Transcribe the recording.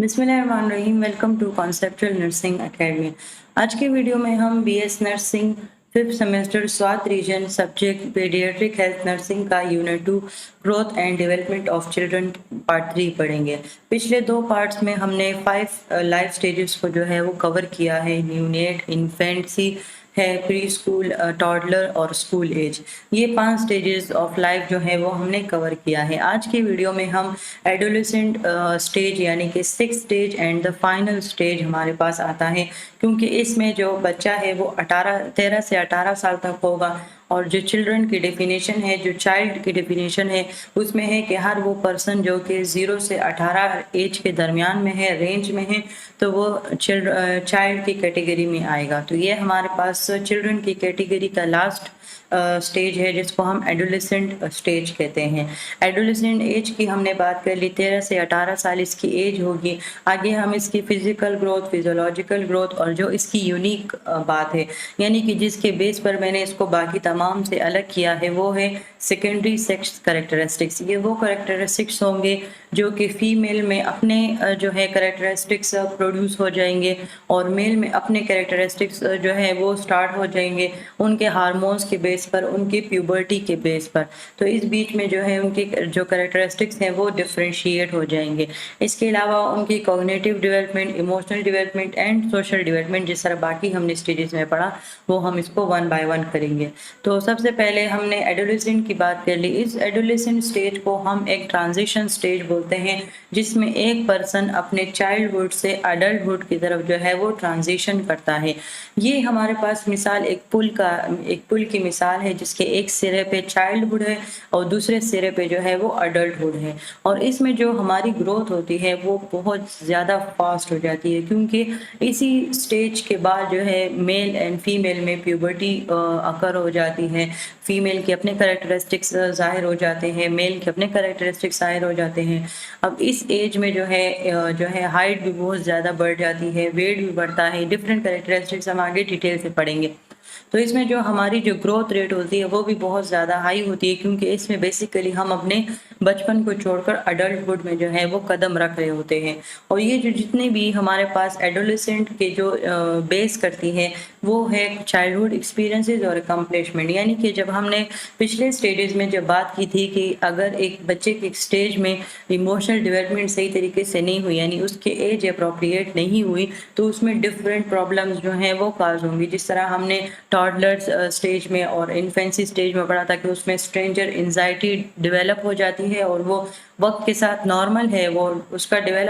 बिस्मिल्लाहिर्रहमानिर्रहीम। Welcome to conceptual nursing academy. आज के वीडियो में हम BS nursing 5th semester Swat region subject paediatric health nursing का unit 2 growth and development of children part 3 पढ़ेंगे। पिछले 2 पार्ट्स में हमने 5 लाइफ स्टेजेस को जो है वो कवर किया है। न्यूनेट, इन्फेंसी है, प्री स्कूल, टॉडलर और स्कूल एज। ये 5 स्टेजेस ऑफ लाइफ जो है वो हमने कवर किया है। आज की वीडियो में हम एडोलेसेंट स्टेज यानी कि 6th stage and the final stage हमारे पास आता है, क्योंकि इसमें जो बच्चा है वो 13 से 18 साल तक होगा। और जो चिल्ड्रन की डेफिनेशन है, जो चाइल्ड की डेफिनेशन है, उसमें है कि हर वो पर्सन जो कि 0 से 18 एज के दरमियान में है, रेंज में है, तो वो चाइल्ड की कैटेगरी में आएगा। तो ये हमारे पास चिल्ड्रन की कैटेगरी का लास्ट स्टेज है, जिसको हम एडोलेसेंट स्टेज कहते हैं। एडोलेसेंट एज की हमने बात कर ली, 13 से 18 साल इसकी एज होगी। आगे हम इसकी फिजिकल ग्रोथ, फिजियोलॉजिकल ग्रोथ और जो इसकी यूनिक बात है, यानी कि जिसके बेस पर मैंने इसको बाकी तमाम से अलग किया है, वो है सेकेंडरी सेक्स कैरेक्टरिस्टिक्स। ये वो कैरेक्टरिस्टिक्स होंगे जो कि फीमेल में अपने जो है कैरेक्टरिस्टिक्स प्रोड्यूस हो जाएंगे और मेल में अपने कैरेक्टरिस्टिक्स जो है वो स्टार्ट हो जाएंगे उनके हार्मोन्स के बेस पर, उनकी प्यूबर्टी के बेस पर। तो इस बीच में जो है उनके जो कैरेक्टरिस्टिक्स हैं वो डिफरेंशिएट हो जाएंगे। इसके अलावा उनकी cognitive development, emotional development and social development, जिस तरह बाकी हमने स्टेजेस में पढ़ा, वो हम इसको 1 बाय 1 करेंगे। तो सबसे पहले हमने एडोलेसेंट की बात कर ली। इस एडोलेसेंट स्टेज को हम एक ट्रांजिशन स्टेज बोलते हैं, जिसमें एक पर्सन अपने चाइल्डहुड से अडल्टहुड की तरफ जो है वो ट्रांजिशन करता है। ये हमारे पास मिसाल एक पुल की मिसाल है, जिसके एक सिरे पे चाइल्डहुड है और दूसरे सिरे पे जो है वो अडल्टहुड है। और इसमें जो हमारी ग्रोथ होती है वो बहुत ज़्यादा फास्ट हो जाती है, क्योंकि इसी स्टेज के बाद जो है मेल एंड फीमेल में प्यूबर्टी अकर हो जाती है। फीमेल के अपने कैरेक्टरिस्टिक्स ज़ाहिर हो जाते हैं, मेल के अपने कैरेक्टरिस्टिक्स ज़ाहिर हो जाते हैं। अब इस एज में जो है हाइट भी बहुत ज़्यादा बढ़ जाती है, वेट भी बढ़ता है। डिफरेंट कैरेक्टरिस्टिक्स हम आगे डिटेल से पढ़ेंगे। तो इसमें जो हमारी जो ग्रोथ रेट होती है वो भी बहुत ज़्यादा हाई होती है, क्योंकि इसमें बेसिकली हम अपने बचपन को छोड़कर अडल्टहुड में जो है वो कदम रख रहे होते हैं। और ये जो जितने भी हमारे पास एडोलेसेंट के जो बेस करती है, वो है चाइल्डहुड एक्सपीरियंसेस और अकम्पलिशमेंट। यानी कि जब हमने पिछले स्टेजेस में जब बात की थी कि अगर एक बच्चे के स्टेज में इमोशनल डेवलपमेंट सही तरीके से नहीं हुई, यानी उसके एज अप्रोप्रिएट नहीं हुई, तो उसमें डिफरेंट प्रॉब्लम्स जो हैं वो काज होंगी। जिस तरह हमने टॉडलर्स स्टेज में और इन्फेंसी स्टेज में पढ़ा था कि उसमें स्ट्रेंजर एंजाइटी डेवलप हो जाती है और वो वक्त के साथ नॉर्मल है, वो उसका डेवलप